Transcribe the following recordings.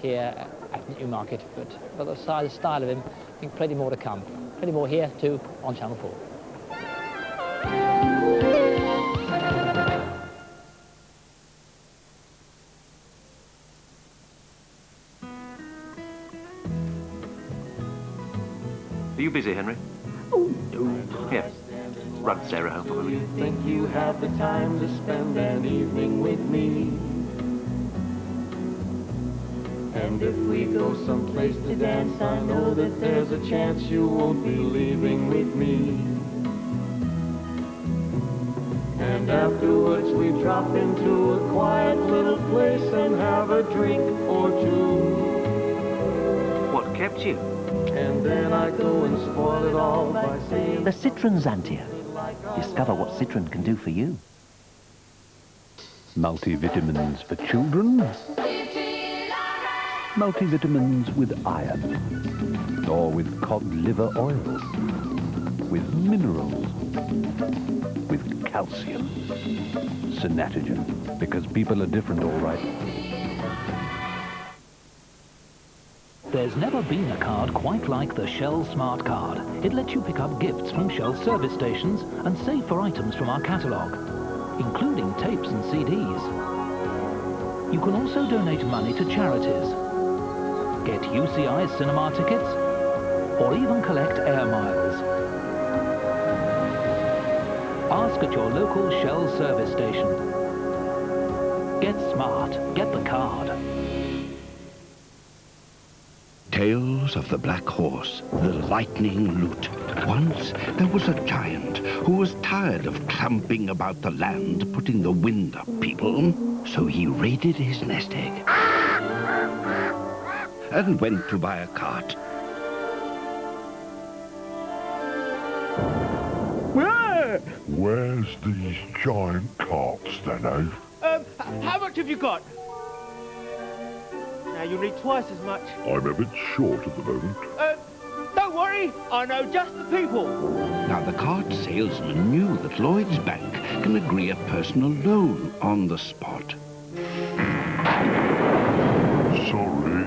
here at Newmarket, but the style of him, I think plenty more to come. Plenty more here too on Channel 4. Are you busy, Henry? Oh, no. Here, run Sarah home for me. Think you have the time to spend an evening with me? And if we go someplace to dance, I know that there's a chance you won't be leaving with me. And afterwards we drop into a quiet little place and have a drink or two. What kept you? And then I go and spoil it all by saying... The Citroën Xantia. Discover what Citroën can do for you. Multivitamins for children. Multivitamins with iron. Or with cod liver oil. With minerals. With calcium. Synatogen. Because people are different, all right. There's never been a card quite like the Shell Smart Card. It lets you pick up gifts from Shell service stations and save for items from our catalogue, including tapes and CDs. You can also donate money to charities, get UCI cinema tickets, or even collect air miles. Ask at your local Shell service station. Get smart, get the card. Tales of the Black Horse, the Lightning Lute. Once there was a giant who was tired of clumping about the land, putting the wind up people. So he raided his nest egg and went to buy a cart. Where's these giant carts then, eh? How much have you got? Now, you'll need twice as much. I'm a bit short at the moment. Don't worry, I know just the people. Now, the cart salesman knew that Lloyd's Bank can agree a personal loan on the spot. Sorry.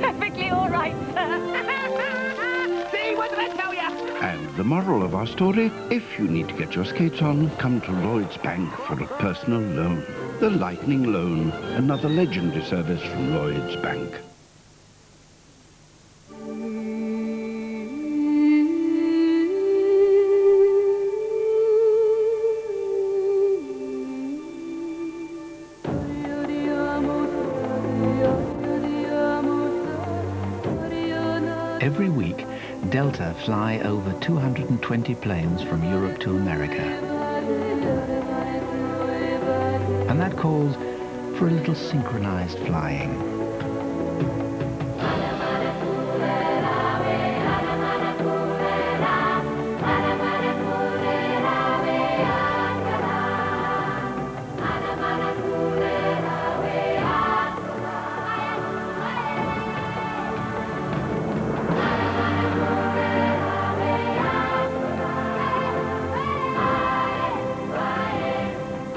Perfectly all right, sir. See, what did I tell you? And the moral of our story, if you need to get your skates on, come to Lloyd's Bank for a personal loan. The Lightning Loan, another legendary service from Lloyd's Bank. Every week, Delta fly over 220 planes from Europe to America. And that calls for a little synchronized flying.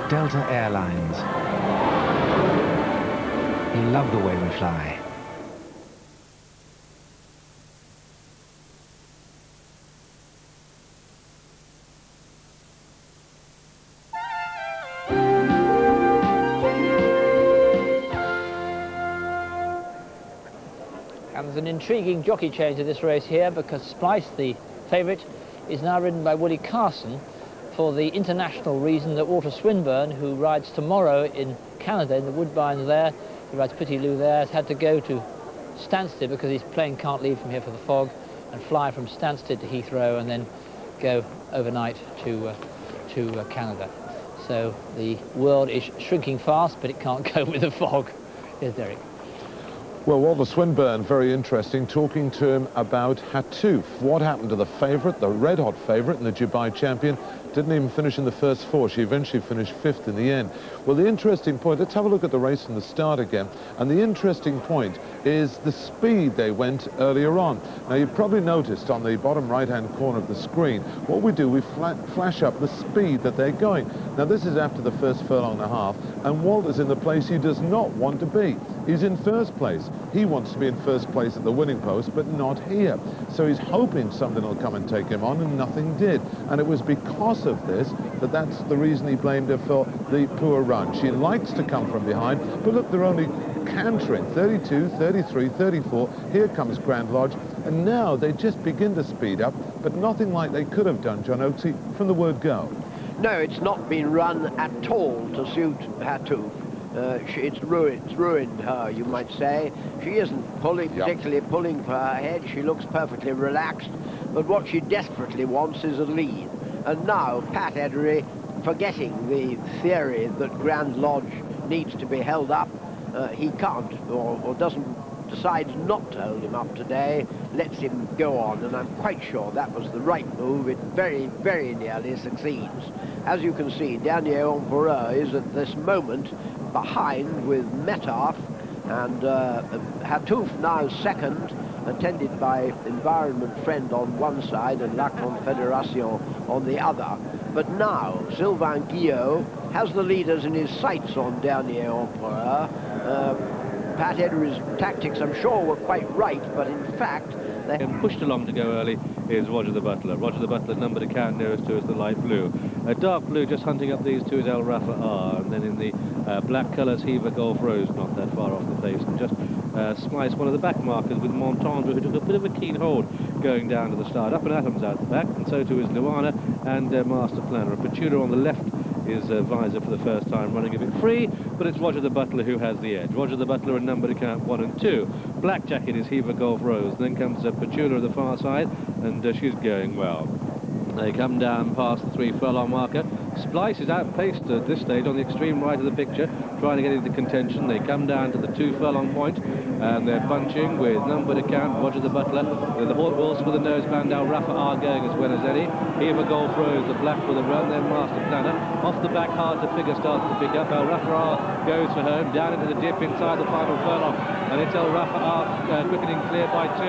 Delta Airlines. Love the way we fly. And there's an intriguing jockey change in this race here because Splice, the favourite, is now ridden by Woody Carson for the international reason that Walter Swinburne, who rides tomorrow in Canada in the Woodbines there, he rides Pretty Lou there, has had to go to Stansted because his plane can't leave from here for the fog and fly from Stansted to Heathrow and then go overnight to Canada. So the world is shrinking fast, but it can't go with the fog. Here's Derek. Well, Walter Swinburne, very interesting, talking to him about Hattouf. What happened to the favourite, the red-hot favourite and the Dubai champion, Didn't even finish in the first 4. She eventually finished 5th in the end. Well, the interesting point, let's have a look at the race from the start again. And the interesting point is the speed they went earlier on. Now, you've probably noticed on the bottom right-hand corner of the screen, what we do, we flash up the speed that they're going. Now, this is after the first furlong and a half, and Walter's in the place he does not want to be. He's in first place. He wants to be in first place at the winning post, but not here. So he's hoping something will come and take him on, and nothing did. And it was because of this that's the reason he blamed her for the poor run. She likes to come from behind, but look, they're only cantering, 32, 33, 34. Here comes Grand Lodge, and now they just begin to speed up, but nothing like they could have done, John Oaksey, from the word go. No, it's not been run at all to suit Hatuf. It's ruined her, you might say. She isn't particularly pulling for her head. She looks perfectly relaxed, but what she desperately wants is a lead. And now Pat Edery, forgetting the theory that Grand Lodge needs to be held up, he can't or decides not to hold him up today, lets him go on, and I'm quite sure that was the right move. It very, very nearly succeeds. As you can see, Dernier Empereur is at this moment behind with Metaf, and Hatuf now second, attended by Environment Friend on one side and La Confédération on the other. But now Sylvain Guillot has the leaders in his sights on Dernier Empereur. Pat Edery's tactics, I'm sure, were quite right, but in fact they pushed along to go early is Roger the Butler. Roger the Butler, number to count nearest to is the light blue. A dark blue just hunting up these two is El Rafa R, and then in the black colours Hever Golf Rose, not that far off the pace, and just spliced one of the back markers with Montendre, who took a bit of a keen hold going down to the start. Up and Adams out the back, and so too is Luana and Master Planner. Petula on the left is Visor for the first time running a bit free, but it's Roger the Butler who has the edge. Roger the Butler and number to count 1 and 2. Black jacket is Hever Golf Rose. Then comes Petula at the far side, and she's going well. They come down past the 3 furlong marker. Splice is outpaced at this stage on the extreme right of the picture, trying to get into contention. They come down to the 2 furlong point, and they're bunching with number to count, Roger the Butler. The horse with the noseband, El Rafa R going as well as any. Hever Golf Rose, the black with a run, then Master Planner. Off the back, hard to figure, starts to pick up. El Rafa R goes for home, down into the dip inside the final furlong. And it's El Rafa R quickening clear by 2.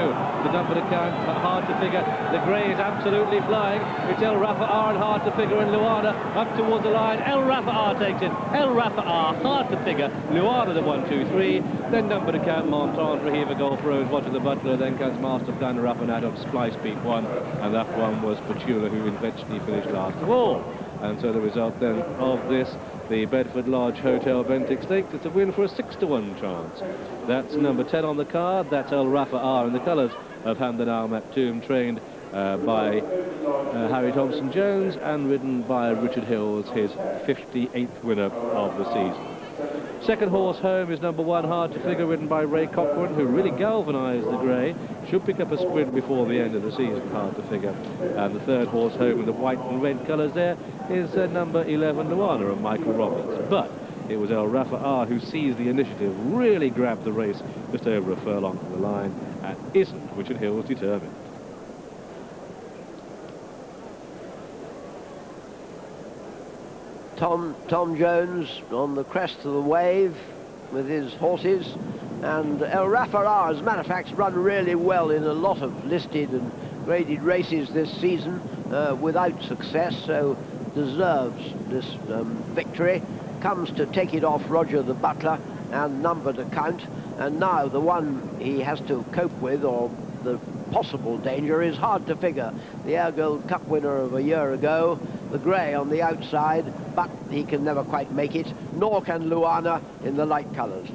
The number to count, hard to figure. The grey is absolutely flying. It's El Rafa R and hard to figure, and Luana up towards the line. El Rafa R takes it. El Rafa R, hard to figure. Luana the 1, 2, 3. Then number to count, Montendre, Hever Golf Rose, Roger the Butler. Then comes Master Planner up and out of Splice beat 1. And that one was Petula, who eventually finished last of all. And so the result then of this, the Bedford Lodge Hotel Bentinck Stakes, it's a win for a 6-to-1 chance. That's number 10 on the card. That's El Rafa R in the colours of Hamdan Al Maktoum, trained by Harry Thompson-Jones and ridden by Richard Hills, his 58th winner of the season. Second horse home is number 1, Hard to Figure, ridden by Ray Cochran, who really galvanised the grey. Should pick up a sprint before the end of the season, Hard to Figure. And the third horse home in the white and red colours there is number 11, Luana, of Michael Roberts. But it was El Rafa R who seized the initiative, really grabbed the race just over a furlong from the line, and isn't Richard Hills determined. Tom Jones on the crest of the wave with his horses, and El Rafa R, as a matter of fact, run really well in a lot of listed and graded races this season without success, so deserves this victory. Comes to take it off Roger the Butler and number to count, and now the one he has to cope with, or the possible danger, is Hard to Figure, the Air Gold Cup winner of a year ago. The grey on the outside, but he can never quite make it, nor can Luana in the light colours.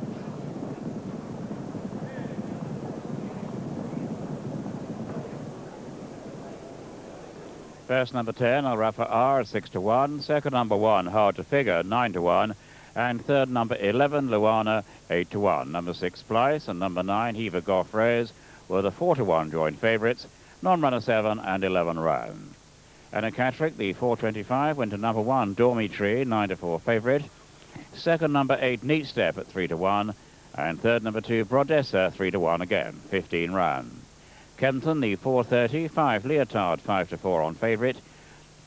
First number 10, El Rafa R, 6-to-1. Second number 1, Hard to Figure, 9-to-1. And third number 11, Luana, 8-to-1. Number 6, Splice, and number 9, Hever Golf Rose, were the 4-to-1 joint favourites. Non-runner 7 and 11 round. And in Catterick, the 4.25 went to number 1, Dormitory, 9-to-4 favourite. Second, number 8, Neat Step at 3-to-1. And third, number 2, Brodessa, 3-to-1 again, 15 round. Kenton, the 4.30, 5 Leotard, 5-to-4 on favourite.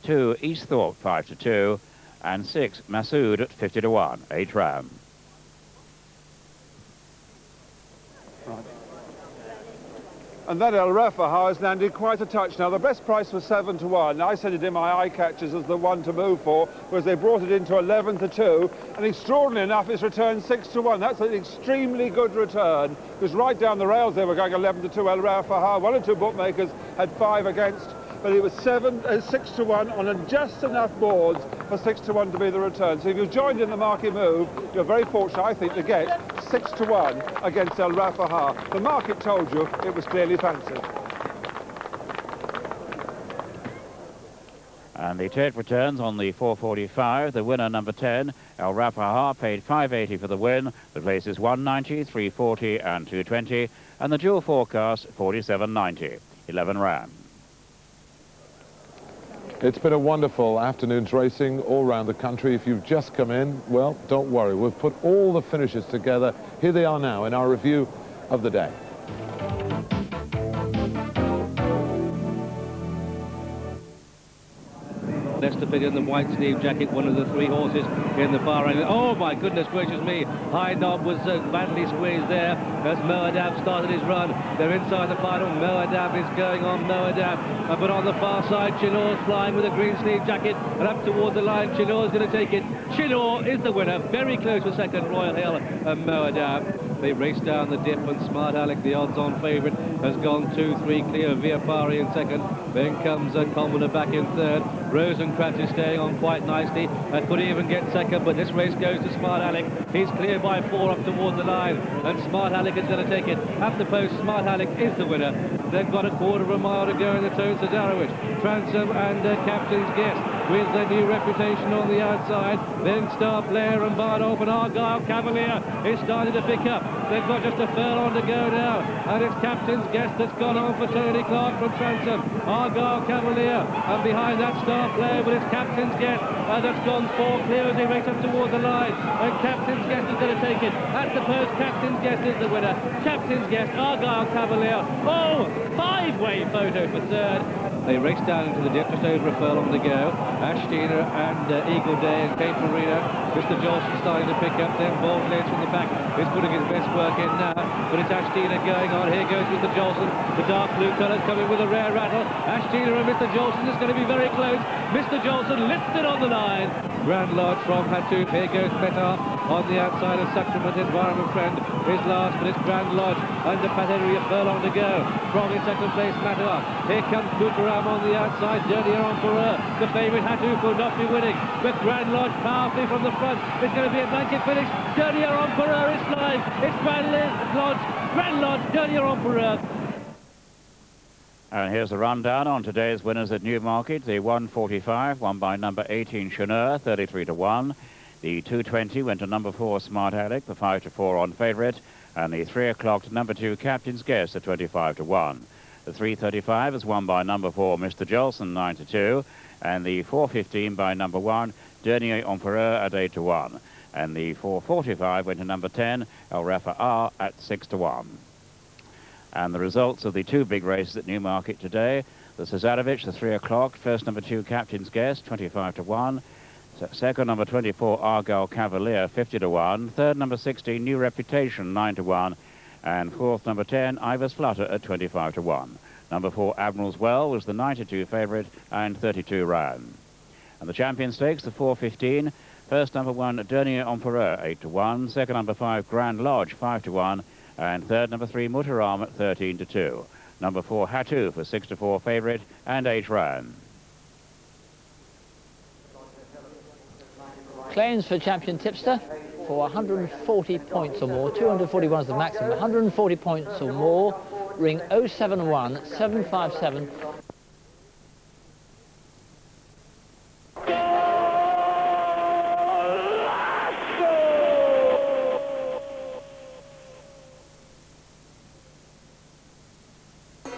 2, Easthorpe 5-2, and 6, Masood at 50-1. 8 ran. Right. And that El Rafaha has landed quite a touch. Now, the best price was 7-1. I said it in my eye catchers as the one to move for, whereas they brought it into 11-2. And extraordinarily enough, it's returned 6-1. That's an extremely good return, because right down the rails they were going 11-2 El Rafaha. 1 or 2 bookmakers had 5 against, but it was 6-1 on just enough boards for 6-1 to be the return. So if you've joined in the market move, you're very fortunate, I think, to get 6-1 against El Rafaha. The market told you it was clearly fancied. And the tape returns on the 445. The winner, number 10, El Rafaha, paid $5.80 for the win. The places $1.90, $3.40 and $2.20. And the dual forecast, $47.90. 11 ran. It's been a wonderful afternoon's racing all around the country. If you've just come in, well, don't worry. We've put all the finishes together. Here they are now in our review of the day. Leicester figure in the white sleeve jacket, one of the 3 horses in the far end. Oh my goodness gracious me, High Knob was badly squeezed there as Moadab started his run. They're inside the final. Moadab is going on. Moadab, but on the far side Chinor's flying with a green sleeve jacket and up toward the line. Chinor's going to take it. Chinor is the winner, very close to second, Royal Hill and Moadab. They race down the dip and Smart Alec, the odds-on favourite, has gone 2-3 clear. Via Pari in second. Then comes Commoner back in third. Rosencrantz is staying on quite nicely. Could even get second, but this race goes to Smart Alec. He's clear by 4 up towards the line, and Smart Alec is going to take it. At the post, Smart Alec is the winner. They've got a quarter of a mile to go in the Toad Sadarowicz. Transom and Captain's Guest with their new reputation on the outside. Then Star Player and Bardolph and Argyle Cavalier is starting to pick up. They've got just a furlong to go now, and it's Captain's Guest that's gone on for Tony Clark from Transom. Argyle Cavalier, and behind that Star Player, but it's Captain's Guest that's gone 4 clear as they race up towards the line, and Captain's Guest is going to take it. At the post, Captain's Guest is the winner. Captain's Guest, Argyle Cavalier. Oh, 5-way photo for third. They race down into the dip, just over a furlong to go. Ashtina and Eagle Day and Cape Marina. Mr. Jolson starting to pick up, then Bold Lynch from the back is putting his best work in now, but it's Ashtina going on. Here goes Mr. Jolson, the dark blue colours coming with a rare rattle. Ashtina and Mr. Jolson is going to be very close. Mr. Jolson lifted on the line. Grand Lodge from Hatouf. Here goes Petar on the outside of Sacrament. Environment Friend is last, but it's Grand Lodge under Pat Henry, a furlong to go. From in second place, Matar. Here comes Bouteram on the outside. Dernier Empereur, the favourite. Hatouf will not be winning, but Grand Lodge powerfully from the front. It's going to be a blanket finish. Dernier Empereur is flying. It's Grand Lodge, Dernier Empereur. And here's the rundown on today's winners at Newmarket. The 145 won by number 18 Chaneur, 33-1. The 220 went to number 4 Smart Alec, the 5-4 on favourite. And the 3 o'clock to number 2 Captain's Guest at 25-1. The 335 is won by number 4 Mr. Jolson, 9-2. And the 415 by number 1 Dernier Empereur at 8-1. And the 445 went to number 10 El Rafaha at 6-1. And the results of the 2 big races at Newmarket today: the Sadarowicz, the 3 o'clock, first number 2 Captain's Guest, 25-1. Second number 24 Argyle Cavalier, 50-1. Third number 16 New Reputation, 9-1. And fourth number 10 Ivers Flutter at 25-1. Number 4 Admiral's Well was the 92 favourite and 32 ran. And the Champion Stakes, the 415, first number 1 Dernier Empereur, 8-1. Second number 5 Grand Lodge, 5-1. And third number 3 Mutaram at 13-2. Number 4 Hatouf was 6-4 favourite and 8 ran. Claims for champion tipster for 140 points or more. 241 is the maximum. 140 points or more. Ring 071 757.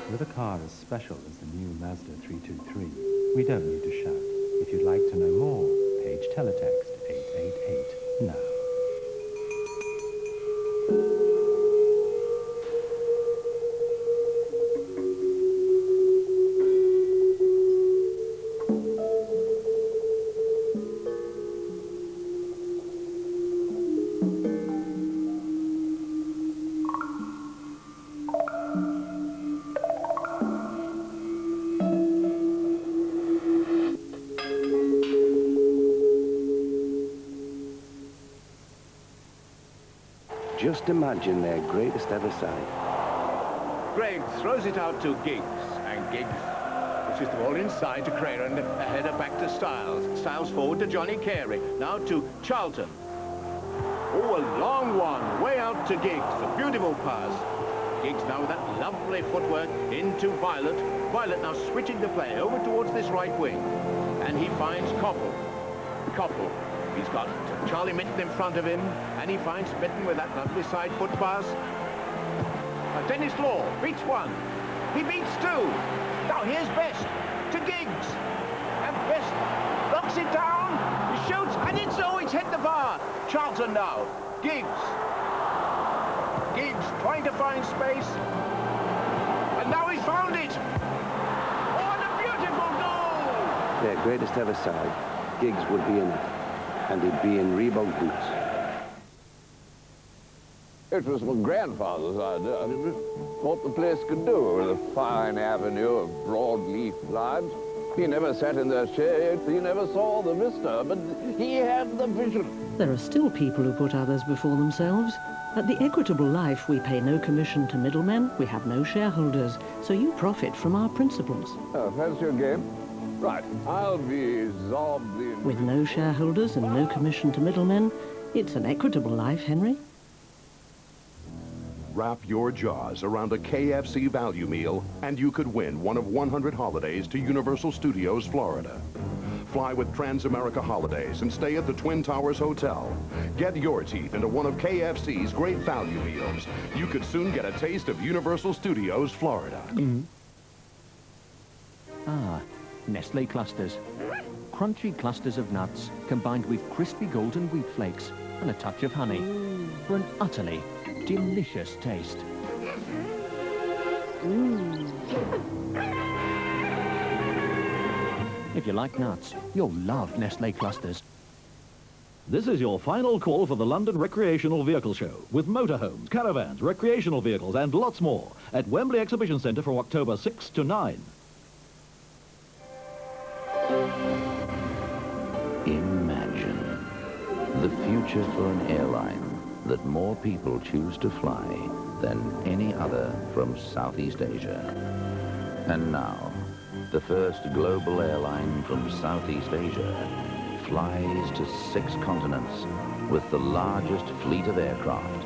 With a car as special as the new Mazda 323, we don't need to shout. If you'd like to know more, page teletext 888 now. Just imagine their greatest ever sight. Greg throws it out to Giggs, and Giggs pushes the ball inside to Crayer, and a header back to Styles. Styles forward to Johnny Carey. Now to Charlton. Oh, a long one, way out to Giggs. A beautiful pass. Giggs now with that lovely footwork into Violet. Violet now switching the play over towards this right wing. And he finds Koppel. Koppel. He's got Charlie Minton in front of him. And he finds Minton with that lovely side foot pass. Dennis Law beats one. He beats two. Now here's Best to Giggs. And Best knocks it down. He shoots. And it's hit the bar. Charlton now. Giggs. Giggs trying to find space. And now he's found it. Oh, and a beautiful goal! Their greatest ever side. Giggs would be in it. And he'd be in Reebok boots. It was my grandfather's idea. I just thought the place could do with a fine avenue of broadleaf limes. He never sat in their shade, he never saw the vista, but he had the vision. There are still people who put others before themselves. At the Equitable Life, we pay no commission to middlemen, we have no shareholders, so you profit from our principles. Oh, that's your game? Right, I'll be Zombie. With no shareholders and no commission to middlemen, it's an equitable life, Henry. Wrap your jaws around a KFC value meal, and you could win one of 100 holidays to Universal Studios, Florida. Fly with Transamerica Holidays and stay at the Twin Towers Hotel. Get your teeth into one of KFC's great value meals. You could soon get a taste of Universal Studios, Florida. Ah, Nestle Clusters. Crunchy clusters of nuts combined with crispy golden wheat flakes and a touch of honey for an utterly delicious taste. If you like nuts, you'll love Nestle Clusters. This is your final call for the London Recreational Vehicle Show, with motorhomes, caravans, recreational vehicles and lots more at Wembley Exhibition Centre from October 6 to 9. Imagine the future for an airline that more people choose to fly than any other from Southeast Asia. And now, the first global airline from Southeast Asia flies to 6 continents with the largest fleet of aircraft.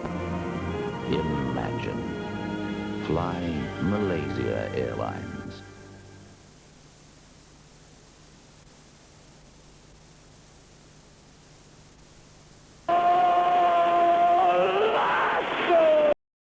Imagine. Fly Malaysia Airlines.